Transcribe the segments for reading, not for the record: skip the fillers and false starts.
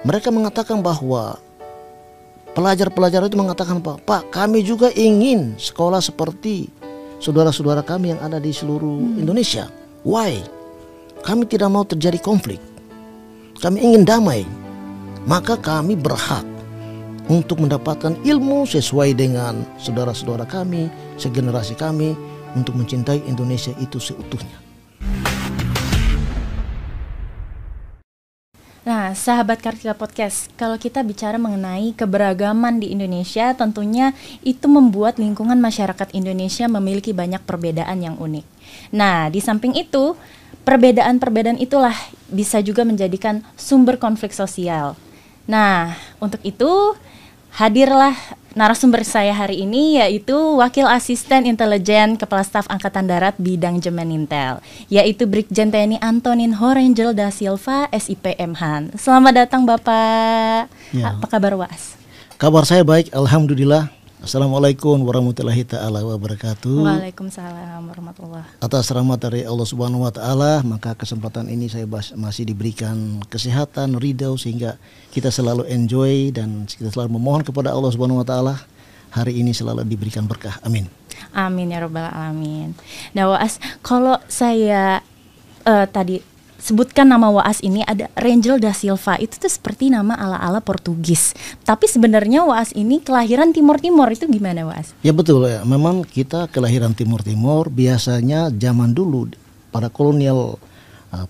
Mereka mengatakan bahwa pelajar-pelajar itu mengatakan, Pak, kami juga ingin sekolah seperti saudara-saudara kami yang ada di seluruh Indonesia. Why? Kami tidak mau terjadi konflik. Kami ingin damai. Maka kami berhak untuk mendapatkan ilmu sesuai dengan saudara-saudara kami, segenerasi kami, untuk mencintai Indonesia itu seutuhnya. Nah, sahabat Kartika Podcast, kalau kita bicara mengenai keberagaman di Indonesia, tentunya itu membuat lingkungan masyarakat Indonesia memiliki banyak perbedaan yang unik. Nah, di samping itu, perbedaan-perbedaan itulah bisa juga menjadikan sumber konflik sosial. Nah, untuk itu hadirlah narasumber saya hari ini, yaitu Wakil Asisten Intelijen Kepala Staf Angkatan Darat Bidang Jemenintel, yaitu Brigjen TNI Antonin Horengel da Silva, SIPM Han. Selamat datang Bapak. Ya. Apa kabar Was? Kabar saya baik, alhamdulillah. Assalamualaikum warahmatullahi ta'ala wabarakatuh. Waalaikumsalam warahmatullahi. Atas rahmat dari Allah Subhanahu wa ta'ala, maka kesempatan ini saya masih diberikan kesehatan, ridho, sehingga kita selalu enjoy dan kita selalu memohon kepada Allah Subhanahu wa ta'ala hari ini selalu diberikan berkah. Amin. Amin ya rabbal alamin. Nah Waas, kalau saya tadi sebutkan nama Waas ini ada Rengel da Silva, itu tuh seperti nama ala-ala Portugis. Tapi sebenarnya Waas ini kelahiran Timur-Timur, itu gimana Waas? Ya betul ya, memang kita kelahiran Timur-Timur. Biasanya zaman dulu pada kolonial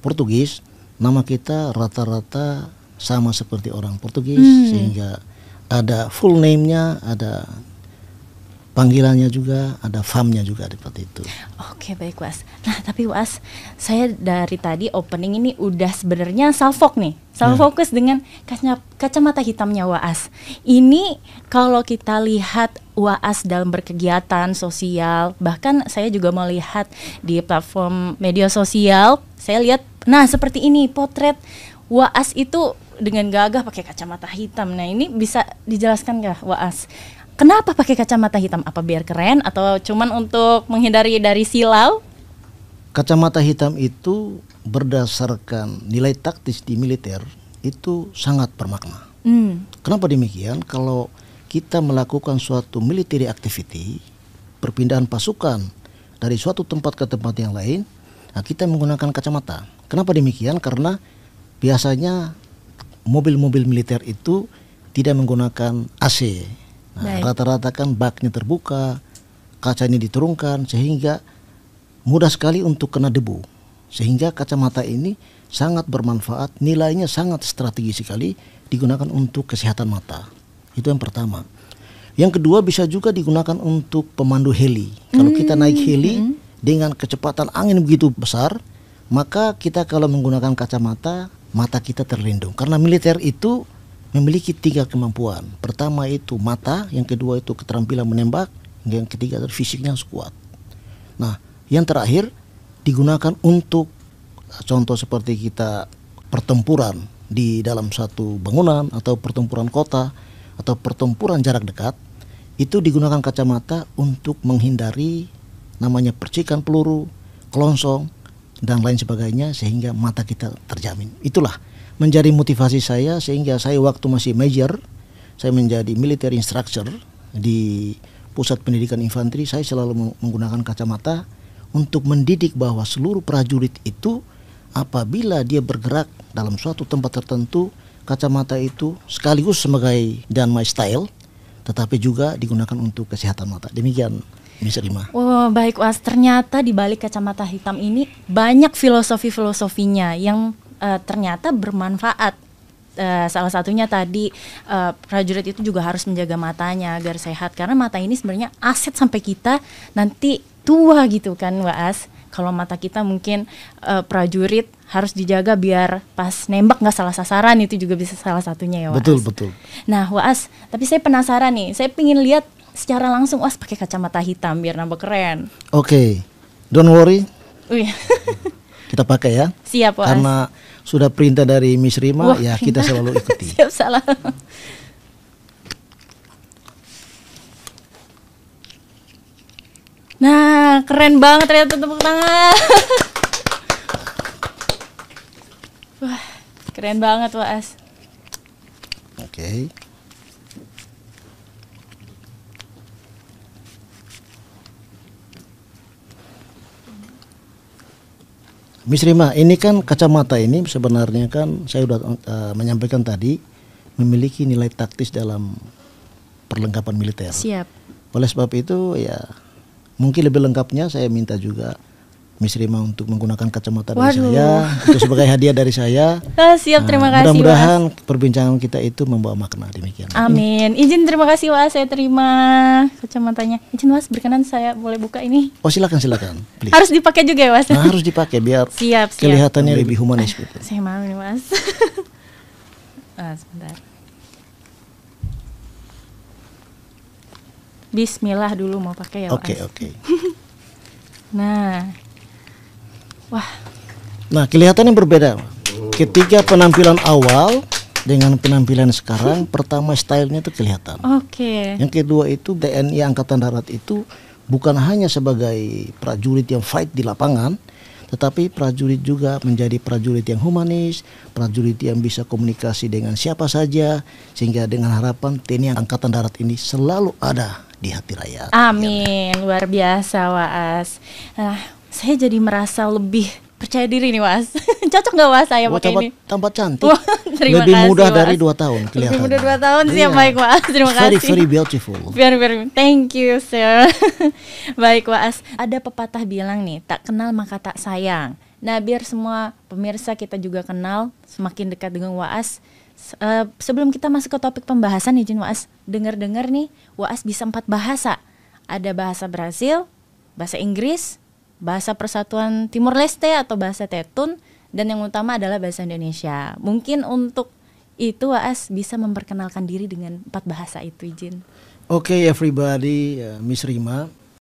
Portugis, nama kita rata-rata sama seperti orang Portugis, sehingga ada full name-nya, ada panggilannya juga, ada famnya juga seperti itu. Oke, baik Was. Nah tapi Was, saya dari tadi opening ini udah sebenarnya salfok nih, fokus dengan kacamata hitamnya Waas. Ini kalau kita lihat Waas dalam berkegiatan sosial, bahkan saya juga mau lihat di platform media sosial, saya lihat, nah seperti ini potret Waas itu dengan gagah pakai kacamata hitam. Nah ini bisa dijelaskan nggak Waas? Kenapa pakai kacamata hitam? Apa biar keren atau cuman untuk menghindari dari silau? Kacamata hitam itu berdasarkan nilai taktis di militer itu sangat bermakna. Kenapa demikian? Kalau kita melakukan suatu military activity, perpindahan pasukan dari suatu tempat ke tempat yang lain, nah kita menggunakan kacamata. Kenapa demikian? Karena biasanya mobil-mobil militer itu tidak menggunakan AC. Nah, rata-rata kan baknya terbuka, kacanya diturunkan sehingga mudah sekali untuk kena debu. Sehingga kacamata ini sangat bermanfaat, nilainya sangat strategis sekali, digunakan untuk kesehatan mata. Itu yang pertama. Yang kedua bisa juga digunakan untuk pemandu heli. Kalau kita naik heli dengan kecepatan angin begitu besar, maka kita kalau menggunakan kacamata, mata kita terlindung. Karena militer itu memiliki 3 kemampuan. Pertama itu mata, yang kedua itu keterampilan menembak, yang ketiga itu fisiknya harus kuat. Nah, yang terakhir digunakan untuk contoh seperti kita pertempuran di dalam satu bangunan atau pertempuran kota atau pertempuran jarak dekat, itu digunakan kacamata untuk menghindari namanya percikan peluru, kelongsong dan lain sebagainya, sehingga mata kita terjamin. Itulah menjadi motivasi saya, sehingga saya waktu masih major, saya menjadi military instructor di pusat pendidikan infanteri. Saya selalu menggunakan kacamata untuk mendidik bahwa seluruh prajurit itu apabila dia bergerak dalam suatu tempat tertentu, kacamata itu sekaligus sebagai dan my style, tetapi juga digunakan untuk kesehatan mata. Demikian Miss Rima. Oh baik Was, ternyata di balik kacamata hitam ini banyak filosofinya yang ternyata bermanfaat. Salah satunya tadi prajurit itu juga harus menjaga matanya agar sehat, karena mata ini sebenarnya aset sampai kita nanti tua gitu kan Waas. Kalau mata kita mungkin prajurit harus dijaga biar pas nembak nggak salah sasaran, itu juga bisa salah satunya ya Waas. Betul. Nah Waas, tapi saya penasaran nih, saya pengen lihat secara langsung Waas pakai kacamata hitam biar nambah keren. Oke, don't worry. Kita pakai ya. Siap Waas. Karena sudah perintah dari Miss Rima, ya kita selalu ikuti. Siap, salah. Nah, keren banget ternyata, tepuk tangan. Wah, keren banget Waas. Oke. Miss Rima, ini kan kacamata ini sebenarnya kan saya sudah menyampaikan tadi memiliki nilai taktis dalam perlengkapan militer. Siap. Oleh sebab itu ya mungkin lebih lengkapnya saya minta juga Miss Rima untuk menggunakan kacamata dari saya itu sebagai hadiah dari saya. Siap, terima kasih. Mudah-mudahan perbincangan kita itu membawa makna, demikian. Amin. Izin, terima kasih Was, saya terima kacamatanya. Izin Was, berkenan saya boleh buka ini. Oh silakan, please. Harus dipakai juga ya Was? Nah, harus dipakai biar siap. Kelihatannya lebih humanis gitu. Saya mau nih Was. Sebentar. Bismillah dulu mau pakai ya Was. Oke. Nah. Wah. Nah, kelihatannya berbeda. Ketika penampilan awal dengan penampilan sekarang, pertama stylenya itu kelihatan. Oke. Yang kedua itu TNI Angkatan Darat itu bukan hanya sebagai prajurit yang fight di lapangan, tetapi prajurit juga menjadi prajurit yang humanis, prajurit yang bisa komunikasi dengan siapa saja, sehingga dengan harapan TNI Angkatan Darat ini selalu ada di hati rakyat. Amin, luar biasa Was. Saya jadi merasa lebih percaya diri nih Was. Cocok nggak Was saya pakai ini? Tambah cantik. Terima lebih kasih, muda Was. dari 2 tahun kelihatan. Lebih muda 2 tahun siap, baik Was. Terima kasih. Very beautiful. Very. Thank you sir. Baik Was. Ada pepatah bilang nih, tak kenal maka tak sayang. Nah biar semua pemirsa kita juga kenal, semakin dekat dengan Waas. Sebelum kita masuk ke topik pembahasan izin Waas, dengar-dengar nih Waas bisa 4 bahasa. Ada bahasa Brasil, bahasa Inggris, bahasa Persatuan Timur Leste atau bahasa Tetun, dan yang utama adalah bahasa Indonesia. Mungkin untuk itu Waas bisa memperkenalkan diri dengan 4 bahasa itu izin. Okay, everybody, Miss Rima,